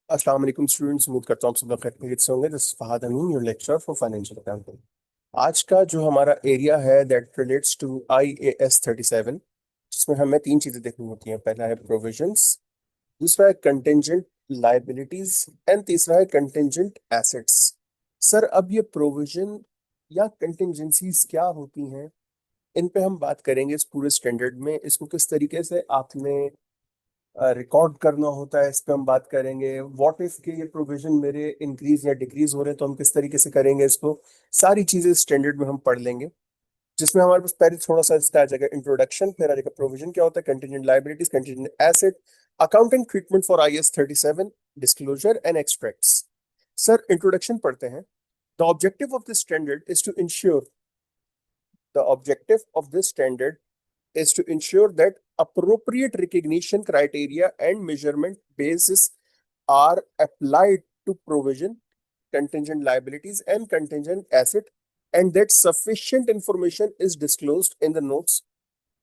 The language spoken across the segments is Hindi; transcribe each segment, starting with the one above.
अस्सलाम वालेकुम स्टूडेंट्स। उम्मीद करता हूँ आप सब लोग खैरियत से होंगे। This is Fahad Amin, your lecturer for financial accounting. आज का जो हमारा एरिया है दैट रिलेट्स टू IAS 37, जिसमें हमें तीन चीजें देखनी होती हैं। पहला है प्रोविजंस, दूसरा है कंटिंजेंट लाइबिलिटीज एंड तीसरा है कंटिंजेंट एसेट्स। सर, अब ये प्रोविजन या कंटिंजेंसीज क्या होती हैं, इन पे हम बात करेंगे इस पूरे स्टैंडर्ड में। इसको किस तरीके से आपने रिकॉर्ड करना होता है, इस पे हम बात करेंगे। व्हाट इफ के ये प्रोविजन मेरे इंक्रीज या डिक्रीज हो रहे हैं तो हम किस तरीके से करेंगे इसको। सारी चीजें स्टैंडर्ड में हम पढ़ लेंगे, जिसमें हमारे पास पहले थोड़ा सा इसका आ जाएगा इंट्रोडक्शन, फिर आ जाएगा प्रोविजन क्या होता है, contingent liabilities, contingent asset, accounting treatment for IAS 37, disclosure and extracts. Sir, introduction पढ़ते हैं। The objective of this standard is to ensure the objective of this standard is to ensure that appropriate recognition criteria and measurement bases are applied to provision, contingent liabilities, and contingent asset, and that sufficient information is disclosed in the notes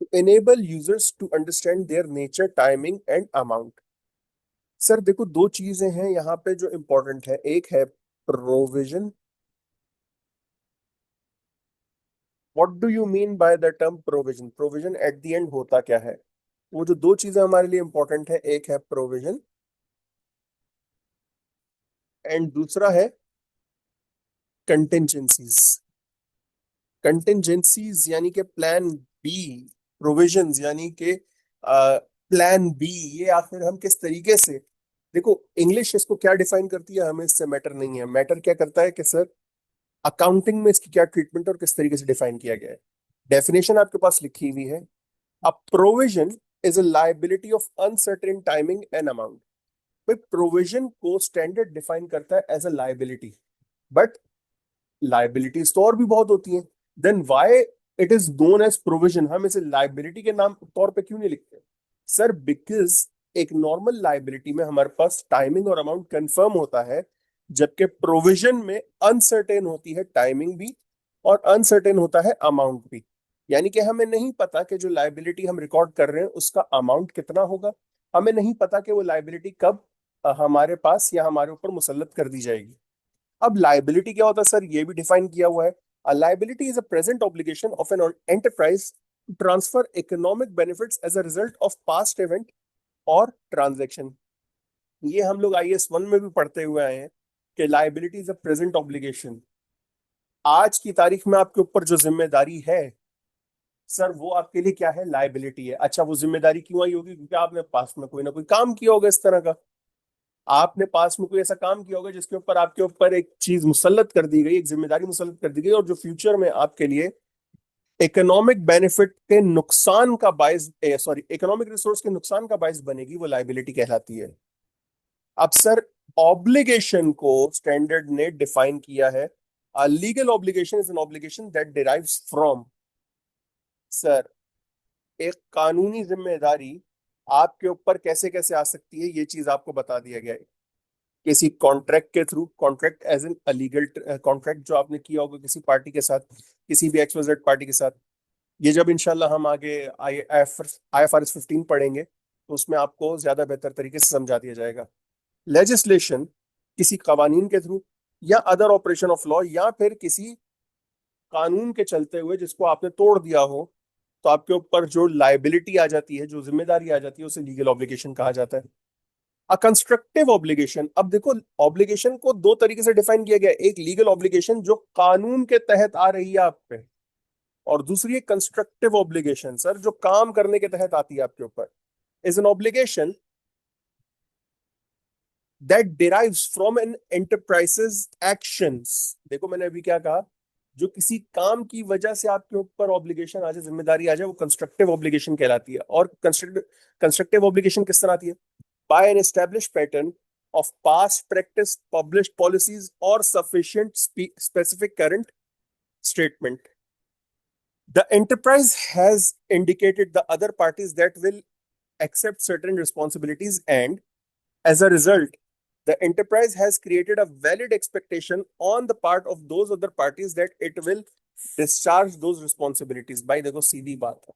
to enable users to understand their nature, timing, and amount. Sir देखो, दो चीजें हैं यहाँ पे जो इंपॉर्टेंट है। एक है provision. What do you mean by the term provision? Provision at the end होता क्या है? वो जो दो चीजें हमारे लिए इंपॉर्टेंट है, एक है प्रोविजन एंड दूसरा है कंटिंजेंसीज। कंटिंजेंसीज यानी कि प्लान बी, प्रोविजंस यानी कि प्लान बी। ये आखिर हम किस तरीके से, देखो इंग्लिश इसको क्या डिफाइन करती है हमें इससे मैटर नहीं है। मैटर क्या करता है कि सर अकाउंटिंग में इसकी क्या ट्रीटमेंट और किस तरीके से डिफाइन किया गया है। डेफिनेशन आपके पास लिखी हुई है। A provision is a liability of uncertain timing and amount. भाई, प्रोविजन को स्टैंडर्ड डिफाइन करता है as a liability, but liabilities तो और भी बहुत होती हैं। Then why it is known as provision? हम इसे लाइबिलिटी के नाम तौर पे क्यों नहीं लिखते? सर, बिकॉज एक नॉर्मल लाइबिलिटी में हमारे पास टाइमिंग और अमाउंट कंफर्म होता है, जबकि प्रोविजन में अनसर्टेन होती है टाइमिंग भी और अनसर्टेन होता है अमाउंट भी। यानी कि हमें नहीं पता कि जो लाइबिलिटी हम रिकॉर्ड कर रहे हैं उसका अमाउंट कितना होगा। हमें नहीं पता कि वो लाइबिलिटी कब हमारे पास या हमारे ऊपर मुसल्लत कर दी जाएगी। अब लाइबिलिटी क्या होता है सर, ये भी डिफाइन किया हुआ है। A liability is a present obligation of an enterprise to transfer economic benefits as a result of past event और ट्रांजैक्शन। ये हम लोग IAS 1 में भी पढ़ते हुए आए हैं कि liability is a present obligation. आज की तारीख में आपके ऊपर जो जिम्मेदारी है सर, वो आपके लिए क्या है, लाइबिलिटी है। अच्छा, वो जिम्मेदारी क्यों आई होगी? क्योंकि आपने पास्ट में कोई ना कोई काम किया होगा इस तरह का। आपने पास में कोई ऐसा काम किया होगा जिसके ऊपर आपके ऊपर एक चीज मुसल्लत कर दी गई, एक जिम्मेदारी मुसल्लत कर दी गई, और जो फ्यूचर में आपके लिए इकोनॉमिक बेनिफिट के नुकसान का बायस, सॉरी, इकोनॉमिक रिसोर्स के नुकसान का बायस बनेगी, वो लाइबिलिटी कहलाती है। अब सर, ऑब्लिगेशन को स्टैंडर्ड ने डिफाइन किया है। Legal obligation is an obligation that derives from, sir, एक कानूनी जिम्मेदारी आपके ऊपर कैसे कैसे आ सकती है, ये चीज आपको बता दिया गया है। किसी कॉन्ट्रैक्ट के through, contract as an illegal contract जो आपने किया होगा किसी पार्टी के साथ, किसी भी XYZ पार्टी के साथ। ये जब इंशाल्लाह हम आगे IFRS 15 पढ़ेंगे तो उसमें आपको ज्यादा बेहतर तरीके से समझा दिया जाएगा। लेजिस्लेशन, किसी कवानीन के थ्रू, या अदर ऑपरेशन ऑफ लॉ, या फिर किसी कानून के चलते हुए जिसको आपने तोड़ दिया हो, तो आपके ऊपर जो लाइबिलिटी आ जाती है, जो जिम्मेदारी आ जाती है, उसे लीगल ऑब्लिगेशन कहा जाता है। अ कंस्ट्रक्टिव ऑब्लिगेशन, अब देखो ऑब्लिगेशन को दो तरीके से डिफाइन किया गया है। एक लीगल ऑब्लिगेशन जो कानून के तहत आ रही है आप पे, और दूसरी एक कंस्ट्रक्टिव ऑब्लिगेशन सर जो काम करने के तहत आती है आपके ऊपर। Is an obligation that derives from an enterprise's actions. देखो मैंने अभी क्या कहा, जो किसी काम की वजह से आपके ऊपर ऑब्लिगेशन आ जाए, जिम्मेदारी आ जाए, वो कंस्ट्रक्टिव ऑब्लिगेशन कहलाती है। और कंस्ट्रक्टिव कंस्ट्रक्टिव ऑब्लिगेशन किस तरह आती है? by an established pattern of past practice, published policies, or sufficient specific current statement. The enterprise has indicated the other parties that will accept certain responsibilities, and as a result, the enterprise has created a valid expectation on the part of those other parties that it will discharge those responsibilities. भाई देखो, सीधी बात है।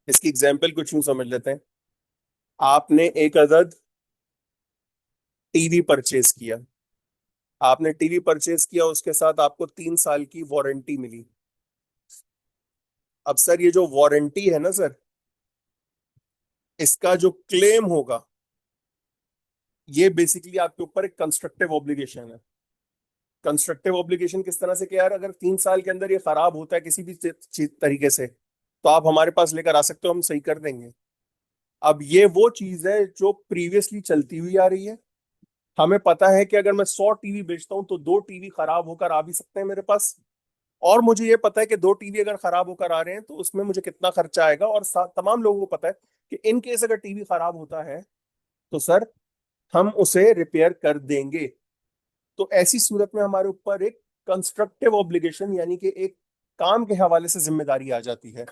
इसकी एग्जाम्पल कुछ यूं समझ लेते हैं। आपने एक अदद टीवी परचेज किया, आपने टीवी परचेज किया, उसके साथ आपको 3 साल की वारंटी मिली। अब सर ये जो वारंटी है ना सर, इसका जो क्लेम होगा, ये बेसिकली आपके ऊपर एक कंस्ट्रक्टिव ऑब्लिगेशन है। कंस्ट्रक्टिव ऑब्लिगेशन किस तरह से कि यार अगर 3 साल के अंदर ये खराब होता है किसी भी चीज तरीके से, तो आप हमारे पास लेकर आ सकते हो, हम सही कर देंगे। अब ये वो चीज है जो प्रीवियसली चलती हुई आ रही है। हमें पता है कि अगर मैं 100 टीवी बेचता हूं तो 2 टीवी खराब होकर आ भी सकते हैं मेरे पास। और मुझे ये पता है कि 2 टीवी अगर खराब होकर आ रहे हैं तो उसमें मुझे कितना खर्चा आएगा, और तमाम लोगों को पता है कि इन केस अगर टीवी खराब होता है तो सर हम उसे रिपेयर कर देंगे। तो ऐसी सूरत में हमारे ऊपर एक कंस्ट्रक्टिव ऑब्लिगेशन यानी कि एक काम के हवाले से जिम्मेदारी आ जाती है।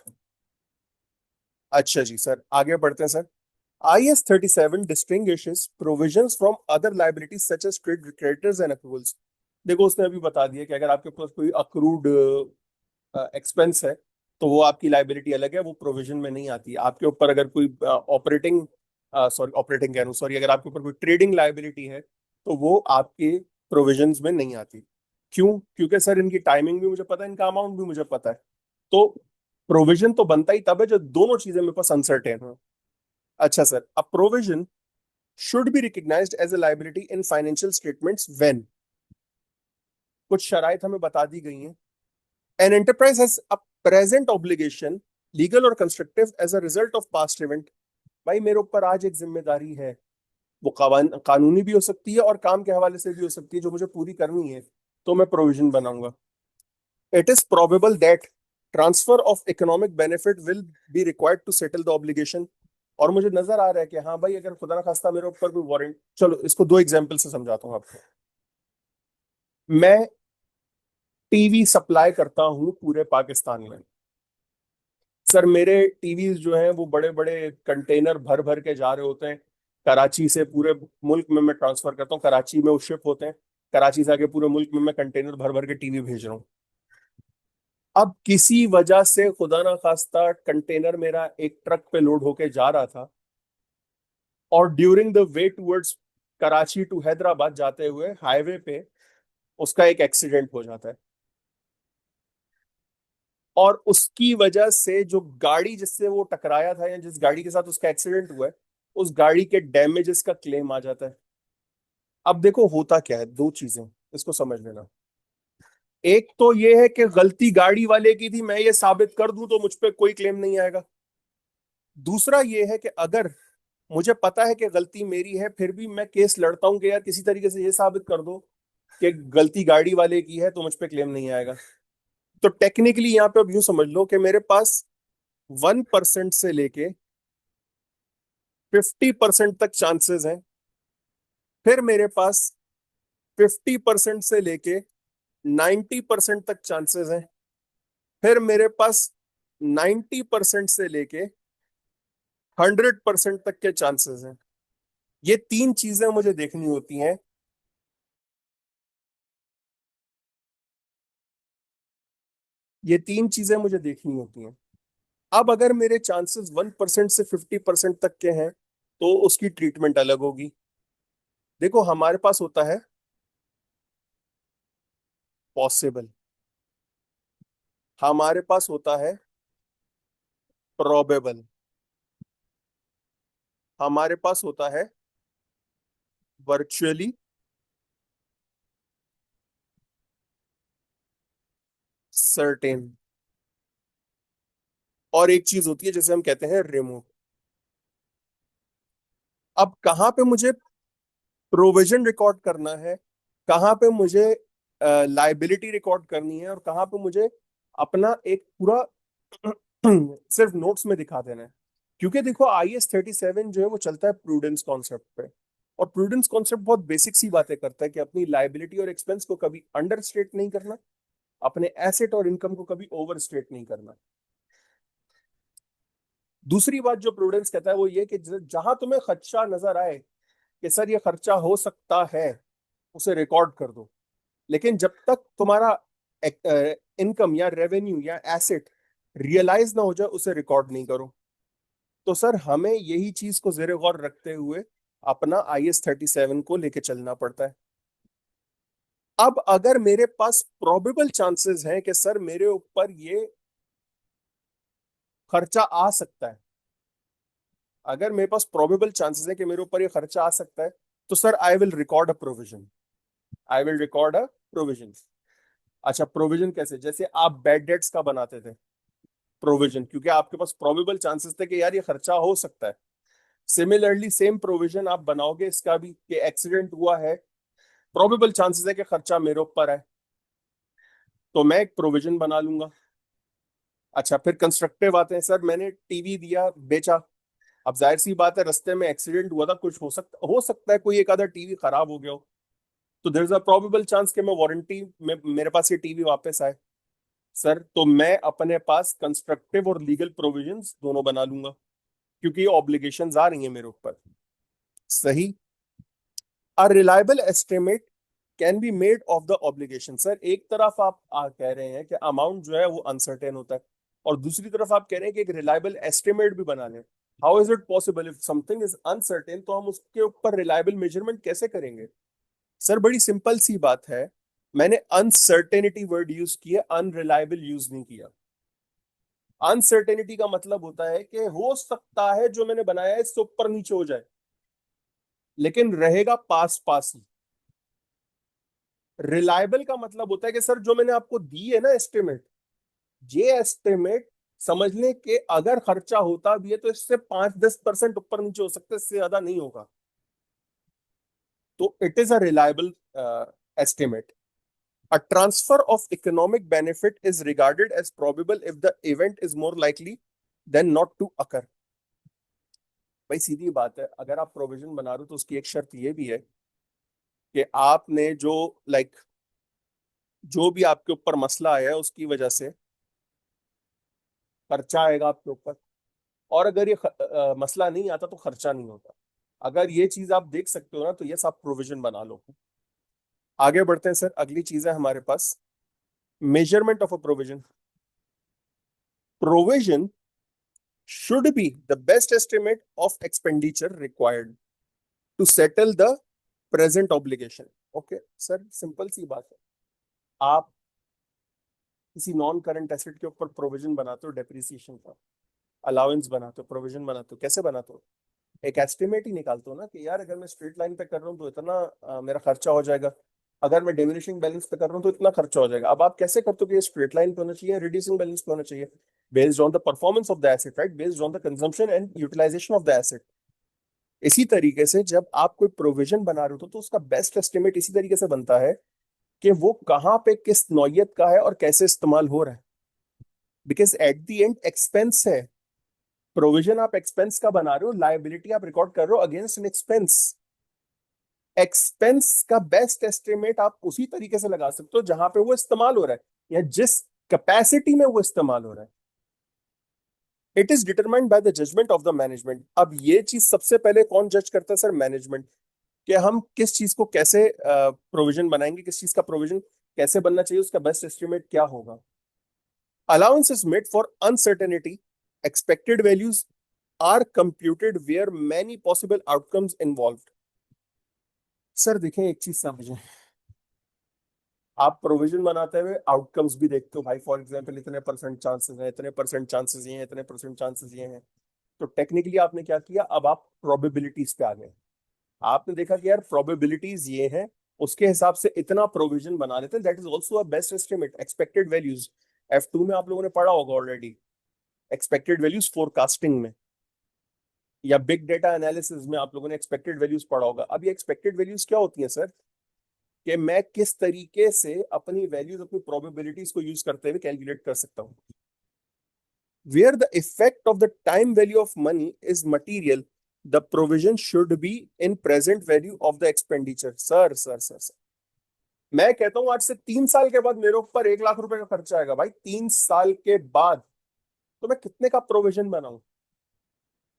अच्छा जी सर, आगे बढ़ते हैं sir. IS-37 distinguishes provisions from other liabilities such as trade creditors and accruals। देखो उसने अभी बता दिया कि अगर आपके पास कोई अक्रूड एक्सपेंस है तो वो आपकी लाइबिलिटी अलग है, वो प्रोविजन में नहीं आती। आपके ऊपर अगर कोई ऑपरेटिंग कह रहा हूँ सॉरी, अगर आपके ऊपर कोई ट्रेडिंग लाइबिलिटी है तो वो आपके प्रोविजंस में नहीं आती। क्यों? क्योंकि सर इनकी टाइमिंग भी मुझे पता है, इनका अमाउंट भी मुझे पता है। तो प्रोविजन तो बनता ही तब है जब दोनों चीजें मेरे पास अनसर्टेन हो। अच्छा sir, a provision should be recognised as a liability in financial statements when, कुछ शराइत हमें बता दी गई हैं। An enterprise has a present obligation, legal or constructive, as a result of past event। भाई मेरे ऊपर आज एक जिम्मेदारी है, वो कानूनी भी हो सकती है और काम के हवाले से भी हो सकती है, जो मुझे पूरी करनी है, तो मैं प्रोविजन बनाऊंगा। It is probable that transfer of economic benefit will be required to settle the obligation. और मुझे नजर आ रहा है कि हाँ भाई अगर खुदा ना खास्ता मेरे ऊपर कोई वारंट, चलो इसको 2 एग्जाम्पल से समझाता हूँ आपको। मैं टीवी सप्लाई करता हूँ पूरे पाकिस्तान में। सर मेरे टीवीज जो हैं वो बड़े बड़े कंटेनर भर भर के जा रहे होते हैं, कराची से पूरे मुल्क में मैं ट्रांसफर करता हूँ, कराची में वो शिप होते हैं, कराची से आगे पूरे मुल्क में मैं कंटेनर भर भर के टीवी भेज रहा हूँ। अब किसी वजह से खुदा ना खास्ता कंटेनर मेरा एक ट्रक पे लोड होके जा रहा था, और during the way towards Karachi to Hyderabad जाते हुए हाईवे पे उसका एक एक्सीडेंट हो जाता है, और उसकी वजह से जो गाड़ी जिससे वो टकराया था या जिस गाड़ी के साथ उसका एक्सीडेंट हुआ है, उस गाड़ी के डैमेजेस का क्लेम आ जाता है। अब देखो होता क्या है, 2 चीजें इसको समझ लेना। एक तो ये है कि गलती गाड़ी वाले की थी, मैं ये साबित कर दूं तो मुझ पे कोई क्लेम नहीं आएगा। दूसरा ये है कि अगर मुझे पता है कि गलती मेरी है फिर भी मैं केस लड़ता हूं कि यार किसी तरीके से ये साबित कर दो कि गलती गाड़ी वाले की है, तो मुझ पे क्लेम नहीं आएगा। तो टेक्निकली यहाँ पे अब यूं समझ लो कि मेरे पास 1% से लेके 50% तक चांसेस हैं, फिर मेरे पास 50% से लेके 90% तक चांसेस हैं, फिर मेरे पास 90% से लेके 100% तक के चांसेस हैं। ये 3 चीजें मुझे देखनी होती हैं। ये 3 चीजें मुझे देखनी होती हैं। अब अगर मेरे चांसेस 1% से 50% तक के हैं तो उसकी ट्रीटमेंट अलग होगी। देखो हमारे पास होता है पॉसिबल, हमारे पास होता है प्रोबेबल, हमारे पास होता है वर्चुअली, सर्टेन, और एक चीज होती है जिसे हम कहते हैं रिमोट। अब कहाँ पे मुझे प्रोविजन रिकॉर्ड करना है, कहाँ पे मुझे लाइबिलिटी रिकॉर्ड करनी है, और कहाँ पे मुझे अपना एक पूरा सिर्फ नोट्स में दिखा देना है। क्योंकि देखो IS-37 जो है वो चलता है प्रूडेंस कॉन्सेप्ट पे, और प्रूडेंस कॉन्सेप्ट बहुत बेसिक सी बातें करता है कि अपनी लाइबिलिटी और एक्सपेंस को कभी अंडर स्टेट नहीं करना, अपने एसेट और इनकम को कभी ओवर स्टेट नहीं करना। दूसरी बात जो प्रूडेंस कहता है वो ये कि जहां तुम्हें खदशा नजर आए कि सर ये खर्चा हो सकता है, उसे रिकॉर्ड कर दो। लेकिन जब तक तुम्हारा इनकम या रेवेन्यू या एसेट रियलाइज ना हो जाए उसे रिकॉर्ड नहीं करो। तो सर हमें यही चीज को जेरे गौर रखते हुए अपना IS-37 को लेके चलना पड़ता है। अब अगर मेरे पास प्रोबेबल चांसेस हैं कि सर मेरे ऊपर ये खर्चा आ सकता है, अगर मेरे पास प्रोबेबल चांसेस है कि मेरे ऊपर ये खर्चा आ सकता है, तो sir I will record a provision. I will record a provision. अच्छा, प्रोविजन कैसे? जैसे आप बैड डेट्स का बनाते थे प्रोविजन, क्योंकि आपके पास प्रोबेबल चांसेस थे कि यार ये खर्चा हो सकता है। सिमिलरली सेम प्रोविजन आप बनाओगे इसका भी, कि एक्सीडेंट हुआ है, प्रोबेबल चांसेस है कि खर्चा मेरे ऊपर है, तो मैं एक प्रोविजन बना लूंगा। अच्छा, फिर कंस्ट्रक्टिव आते हैं, सर मैंने टीवी दिया, बेचा। अब जाहिर सी बात है, रास्ते में एक्सीडेंट हुआ था, कुछ हो सकता है कोई एक आधा टीवी खराब हो गया हो, तो there is a probable chance कि मैं वारंटी में मेरे पास ये टीवी वापस आए। सर तो मैं अपने पास कंस्ट्रक्टिव और लीगल प्रोविजंस दोनों बना लूंगा, क्योंकि ये ऑब्लिगेशंस आ रही हैं मेरे ऊपर। सही। A reliable estimate can be made of the obligation. Sir एक तरफ आप कह रहे हैं कि अमाउंट जो है वो अनसर्टेन होता है, और दूसरी तरफ आप कह रहे हैं कि एक रिलायबल एस्टिमेट भी बना लें। How is it possible? If something is uncertain तो हम उसके ऊपर रिलायबल मेजरमेंट कैसे करेंगे? सर बड़ी सिंपल सी बात है, मैंने अनसर्टेनिटी वर्ड यूज किया, अनरिलायबल यूज नहीं किया। अनसर्टेनिटी का मतलब होता है कि हो सकता है जो मैंने बनाया है इससे ऊपर नीचे हो जाए, लेकिन रहेगा पास पास ही। रिलायबल का मतलब होता है कि सर जो मैंने आपको दी है ना एस्टिमेट, ये एस्टिमेट समझ लें कि अगर खर्चा होता भी है तो इससे 5-10% ऊपर नीचे हो सकता है, इससे ज्यादा नहीं होगा। तो it is a reliable estimate. A transfer of economic benefit is regarded as probable if the event is more likely than not to occur। भाई सीधी बात है, अगर आप प्रोविजन बना रहे हो तो उसकी एक शर्त ये भी है कि आपने जो लाइक जो भी आपके ऊपर मसला आया है उसकी वजह से खर्चा आएगा आपके ऊपर, और अगर ये मसला नहीं आता तो खर्चा नहीं होता। अगर ये चीज आप देख सकते हो ना, तो ये सब प्रोविजन बना लो। आगे बढ़ते हैं सर, अगली चीज है हमारे पास measurement of a provision. Provision should be the best estimate of expenditure required to settle the present obligation। Okay sir, simple सी बात है। आप किसी नॉन करंट एसेट के ऊपर प्रोविजन बनाते हो, डेप्रिसिएशन का अलाउंस बनाते हो, प्रोविजन बनाते हो, कैसे बनाते हो? एक एस्टिमेट ही निकालते हो ना, कि यार अगर मैं स्ट्रेट लाइन पे कर रहा हूँ तो इतना मेरा खर्चा हो जाएगा, अगर मैं डिमिनिशिंग बैलेंस पे कर रहा हूँ तो इतना खर्चा हो जाएगा। अब आप कैसे करते हो कि ये स्ट्रेट लाइन पे होना चाहिए, रिड्यूसिंग बैलेंस पे होना चाहिए? Based on the performance of the asset, right, based on the consumption and utilisation of the asset. इसी तरीके से जब आप कोई प्रोविजन बना रहे हो तो उसका बेस्ट एस्टिमेट इसी तरीके से बनता है कि वो कहाँ पे किस नौयत का है और कैसे इस्तेमाल हो रहा है। Because at the end expense है। प्रोविजन आप एक्सपेंस का बना रहे हो, लायबिलिटी आप रिकॉर्ड कर रहे हो अगेंस्ट एन एक्सपेंस। एक्सपेंस का बेस्ट एस्टिमेट आप उसी तरीके से लगा सकते हो जहां पे वो इस्तेमाल हो रहा है, या जिस कैपेसिटी में वो इस्तेमाल हो रहा है। It is determined by the judgement of the management. अब ये चीज सबसे पहले कौन जज करता है? Sir management. कि हम किस चीज को कैसे प्रोविजन बनाएंगे, किस चीज का प्रोविजन कैसे बनना चाहिए, उसका बेस्ट एस्टिमेट क्या होगा। Allowance is made for uncertainty. Expected values are computed where many possible outcomes involved. Sir देखें, एक चीज समझें, आप प्रोविजन बनाते हुए आउटकम्स भी देखते हो भाई। फॉर एग्जांपल इतने परसेंट चांसेस हैं, इतने परसेंट चांसेस ये हैं, इतने परसेंट चांसेस ये हैं। तो टेक्निकली आपने क्या किया, अब आप प्रोबेबिलिटीज पे आ गए। आपने देखा कि यार प्रोबेबिलिटीज ये हैं, उसके हिसाब से इतना प्रोविजन बना लेते हैं। That is also a best estimate. Expected values F2 में आप लोगों ने पढ़ा होगा ऑलरेडी, एक्सपेक्टेड वैल्यूज फोरकास्टिंग में, या बिग डेटा एनालिसिस में आप लोगों ने एक्सपेक्टेड वैल्यूज पढ़ा होगा। अब ये एक्सपेक्टेड वैल्यूज क्या होती हैं सर? कि मैं किस तरीके से अपनी वैल्यूज, अपनी प्रोबेबिलिटीज को यूज करते हुए कैलकुलेट कर सकता हूँ। Where the effect of the time value of money is material, the provision should be in present value of the expenditure. Sir मैं कहता हूं आज से 3 साल के बाद मेरे ऊपर 1 लाख रुपए का खर्चा आएगा भाई, 3 साल के बाद, तो मैं कितने का प्रोविजन बनाऊं?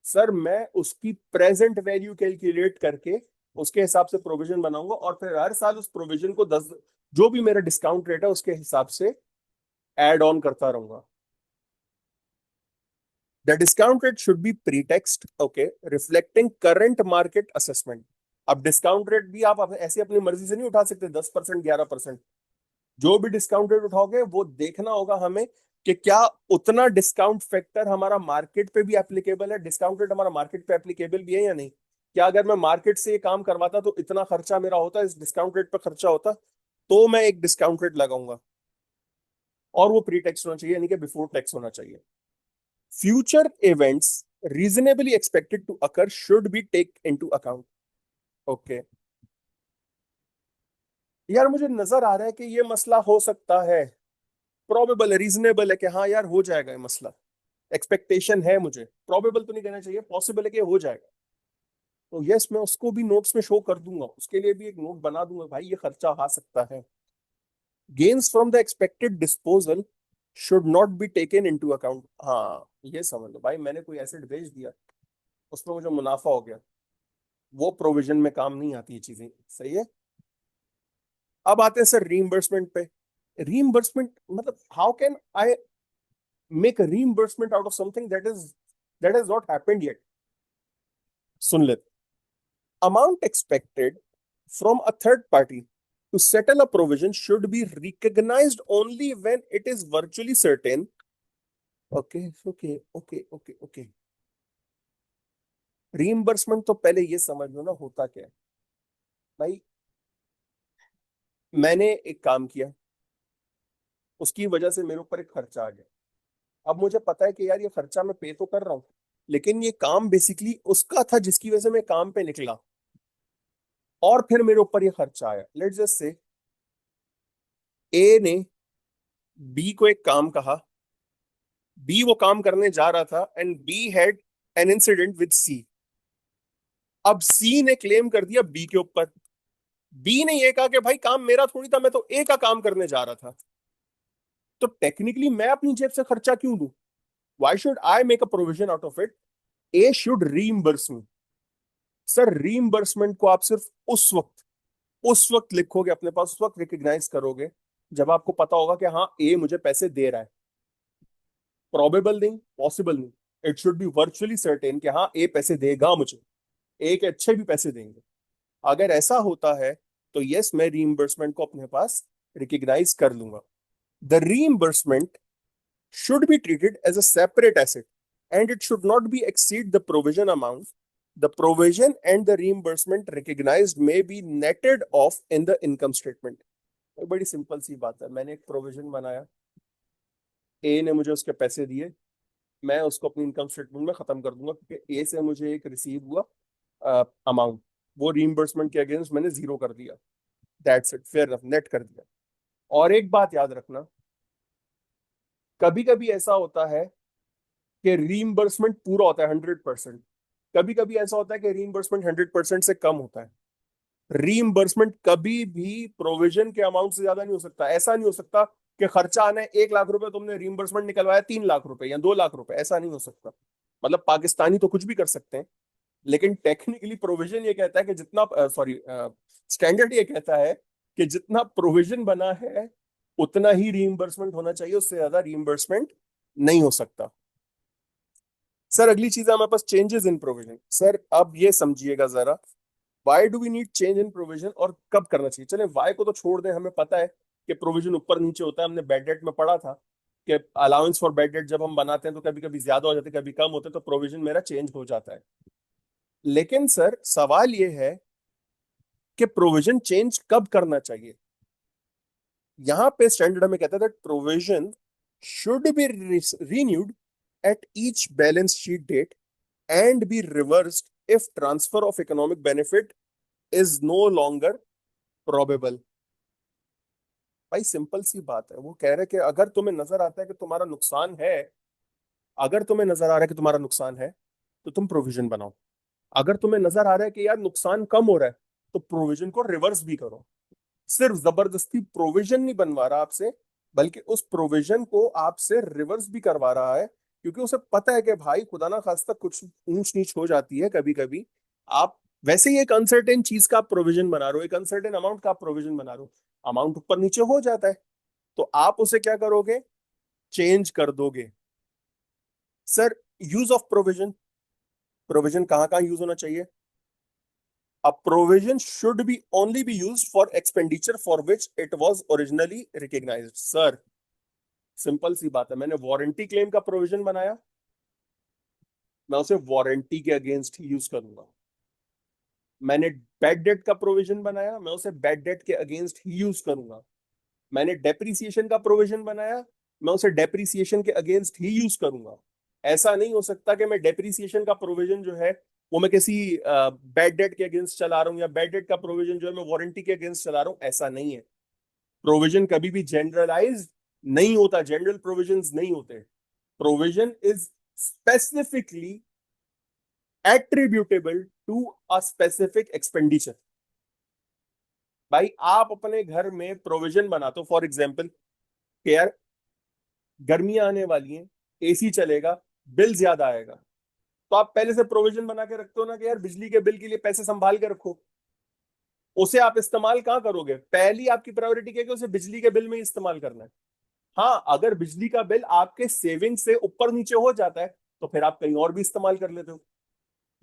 सर मैं उसकी प्रेजेंट वैल्यू कैलकुलेट करके उसके हिसाब से प्रोविजन बनाऊंगा, और फिर हर साल उस प्रोविजन को 10, जो भी मेरा डिस्काउंट रेट है, उसके हिसाब से ऐड ऑन करता रहूंगा। The discount rate should be pretext, okay, reflecting current market assessment. अब डिस्काउंट रेट भी आप ऐसे अपनी मर्जी से नहीं उठा सकते, 10%, 11%। जो भी डिस्काउंट रेट उठाओगे वो देखना होगा हमें कि क्या उतना डिस्काउंट फैक्टर हमारा मार्केट पे भी एप्लीकेबल है, डिस्काउंट रेट हमारा मार्केट पे एप्लीकेबल भी है या नहीं। क्या अगर मैं मार्केट से ये काम करवाता तो इतना खर्चा मेरा होता, इस डिस्काउंट रेट पे खर्चा होता, तो मैं एक डिस्काउंट रेट लगाऊंगा। और वो प्री टैक्स होना चाहिए, यानी कि बिफोर टैक्स होना चाहिए। Future events reasonably expected to occur should be take into account, okay. यार मुझे नजर आ रहा है कि ये मसला हो सकता है, प्रोबेबल है, रीजनेबल है कि हाँ यार हो जाएगा ये मसला, एक्सपेक्टेशन है, मुझे प्रोबेबल तो नहीं कहना चाहिए, पॉसिबल है कि हो जाएगा। तो यस, मैं उसको भी नोट्स में शो कर दूंगा, उसके लिए भी एक नोट बना दूंगा, भाई ये खर्चा आ सकता है। Gains from the expected disposal should not be taken into account. हाँ ये समझ लो भाई, मैंने कोई एसेट बेच दिया, उसमें मुझे मुनाफा हो गया, वो प्रोविजन में काम नहीं आती ये चीजें, सही है। अब आते हैं सर रीइंबर्समेंट पे। रीइंबर्समेंट मतलब how can I make a reimbursement out of something that has not happened yet? सुन ले। Amount expected from a third party to settle a provision should be recognized only when it is virtually certain. Okay, okay, okay, okay, okay. Reimbursement तो पहले ये समझ लो ना होता क्या है भाई। मैंने एक काम किया, उसकी वजह से मेरे ऊपर एक खर्चा आ गया। अब मुझे पता है कि यार ये खर्चा मैं पे तो कर रहा हूं, लेकिन ये काम बेसिकली उसका था जिसकी वजह से मैं काम पे निकला, और फिर मेरे ऊपर ये खर्चा आया। लेट्स जस्ट से ए ने बी को एक काम कहा, बी वो काम करने जा रहा था, and B had an incident with C. अब सी ने क्लेम कर दिया बी के ऊपर। बी ने ये कहा कि भाई काम मेरा थोड़ी था, मैं तो ए का काम करने जा रहा था। तो टेक्निकली मैं अपनी जेब से खर्चा क्यों दूं? Why should I make a provision out of it? A should reimburse me. Sir reimbursement को आप सिर्फ उस वक्त लिखोगे अपने पास, उस वक्त रिकग्नाइज करोगे जब आपको पता होगा कि हाँ ए मुझे पैसे दे रहा है। प्रोबेबल नहीं, पॉसिबल नहीं, it should be virtually certain कि हाँ ए पैसे देगा मुझे, ए के अच्छे भी पैसे देंगे। अगर ऐसा होता है तो यस, मैं रीइंबर्समेंट को अपने पास रिकग्नाइज कर लूंगा। The reimbursement should be treated as a separate asset and it should not be exceed the provision amount. The provision and the reimbursement recognized may be netted off in the income statement. बड़ी सिंपल सी बात है, मैंने एक प्रोविजन बनाया, ए ने मुझे उसके पैसे दिए, मैं उसको अपनी इनकम स्टेटमेंट में खत्म कर दूंगा क्योंकि ए से मुझे एक रिसीव हुआ अमाउंट, वो रीइंबर्समेंट के अगेंस्ट मैंने जीरो कर दिया। That's it, fair enough, net कर दिया। और एक बात याद रखना, कभी कभी ऐसा होता है कि रीइंबर्समेंट पूरा होता है 100%, कभी कभी ऐसा होता है कि रीइंबर्समेंट 100% से कम होता है। रीइंबर्समेंट कभी भी प्रोविजन के अमाउंट से ज्यादा नहीं हो सकता। ऐसा नहीं हो सकता कि खर्चा आना है 1 लाख रुपए, तुमने रीइंबर्समेंट निकलवाया 3 लाख रुपए या 2 लाख रुपए, ऐसा नहीं हो सकता। मतलब पाकिस्तानी तो कुछ भी कर सकते हैं, लेकिन टेक्निकली प्रोविजन ये कहता है कि जितना, सॉरी, स्टैंडर्ड ये कहता है कि जितना प्रोविजन बना है उतना ही रीइंबर्समेंट होना चाहिए, उससे ज्यादा रीइंबर्समेंट नहीं हो सकता। सर अगली चीज है हमारे पास चेंजेस इन प्रोविजन। सर अब ये समझिएगा जरा, why do we need change in provision और कब करना चाहिए। चले वाई को तो छोड़ दें, हमें पता है कि प्रोविजन ऊपर नीचे होता है, हमने बैड डेट में पढ़ा था कि अलाउंस फॉर बैड डेट जब हम बनाते हैं तो कभी कभी ज्यादा हो जाते हैं, कभी कम होते हैं, तो प्रोविजन मेरा चेंज हो जाता है। लेकिन सर सवाल ये है कि प्रोविजन चेंज कब करना चाहिए। यहां पे स्टैंडर्ड हमें कहता है that provision should B renewed at each balance sheet date and be reversed if transfer of economic benefit is no longer probable। भाई सिंपल सी बात है, वो कह रहे कि अगर तुम्हें नजर आता है कि तुम्हारा नुकसान है, अगर तुम्हें नजर आ रहा है कि तुम्हारा नुकसान है तो तुम प्रोविजन बनाओ। अगर तुम्हें नजर आ रहा है कि यार नुकसान कम हो रहा है तो प्रोविजन को रिवर्स भी करो। सिर्फ जबरदस्ती प्रोविजन नहीं बनवा रहा आपसे, बल्कि उस प्रोविजन को आपसे रिवर्स भी करवा रहा है, क्योंकि उसे पता है कि भाई खुदा ना खास्ता कुछ ऊंच नीच हो जाती है कभी कभी। आप वैसे ही एक अनसर्टेन चीज का प्रोविजन बना रहे हो, एक अनसर्टेन अमाउंट का प्रोविजन बना रहे हो, अमाउंट ऊपर नीचे हो जाता है, तो आप उसे क्या करोगे, चेंज कर दोगे। Sir use of provision, provision कहाँ कहाँ यूज होना चाहिए? A provision should be only be used for expenditure for which it was originally recognized. Sir simple सी बात है, मैंने वारंटी क्लेम का प्रोविजन बनाया, मैं उसे वारंटी के अगेंस्ट ही यूज करूंगा। मैंने बैड डेट का प्रोविजन बनाया, मैं उसे बैड डेट के अगेंस्ट ही यूज करूंगा। मैंने डेप्रीसिएशन का प्रोविजन बनाया, मैं उसे डेप्रीसिएशन के अगेंस्ट ही यूज करूंगा। ऐसा नहीं हो सकता कि मैं डेप्रीसिएशन का प्रोविजन जो है वो मैं किसी बैड डेट के अगेंस्ट चला रहा हूँ, या बैड डेट का प्रोविजन जो है मैं वारंटी के अगेंस्ट चला रहा हूँ। ऐसा नहीं है। प्रोविजन कभी भी जनरलाइज नहीं होता, जनरल प्रोविजंस नहीं होते। Provision is specifically attributable to a specific expenditure. भाई आप अपने घर में प्रोविजन बनाते हो, फॉर एग्जाम्पल कि यार गर्मियां आने वाली हैं, एसी चलेगा, बिल ज्यादा आएगा, तो आप पहले से प्रोविजन बना के रखते हो ना कि यार बिजली के बिल के लिए पैसे संभाल के रखो। उसे आप इस्तेमाल कहाँ करोगे? पहली आपकी प्रायोरिटी क्या है कि उसे बिजली के बिल में ही इस्तेमाल करना है। हाँ, अगर बिजली का बिल आपके सेविंग से ऊपर नीचे हो जाता है तो फिर आप कहीं और भी इस्तेमाल कर लेते हो,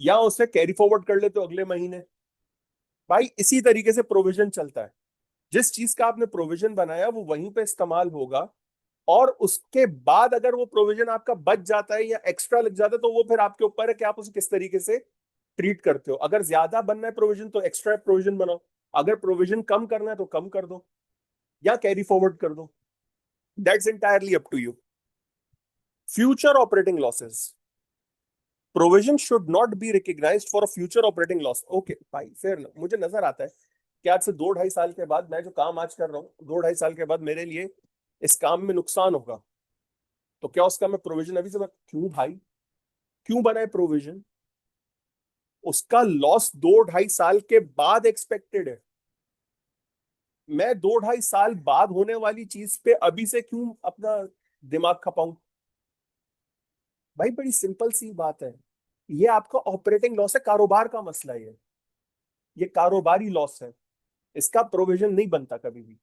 या उसे कैरी फॉरवर्ड कर लेते हो अगले महीने। भाई इसी तरीके से प्रोविजन चलता है। जिस चीज का आपने प्रोविजन बनाया वो वहीं पे इस्तेमाल होगा, और उसके बाद अगर वो प्रोविजन आपका बच जाता है या एक्स्ट्रा लग जाता है तो वो फिर आपके ऊपर है कि आप उसे किस तरीके से ट्रीट करते हो। अगर ज्यादा बनना है प्रोविजन तो एक्स्ट्रा प्रोविजन बनाओ, अगर प्रोविजन कम करना है तो कम कर दो या कैरी फॉरवर्ड कर दो। That's entirely up to you. Future operating losses, provision should not be recognised for a future operating loss. Okay भाई, फिर मुझे नजर आता है कि आज से 2-2.5 साल के बाद मैं जो काम आज कर रहा हूँ, 2-2.5 साल के बाद मेरे लिए इस काम में नुकसान होगा, तो क्या उसका मैं प्रोविजन अभी से क्यों भाई, क्यों बनाए प्रोविजन? उसका लॉस 2-2.5 साल के बाद एक्सपेक्टेड है। मैं 2-2.5 साल बाद होने वाली चीज पे अभी से क्यों अपना दिमाग खपाऊं? भाई बड़ी सिंपल सी बात है, ये आपका ऑपरेटिंग लॉस है, कारोबार का मसला है ये कारोबारी लॉस है। इसका प्रोविजन नहीं बनता कभी भी।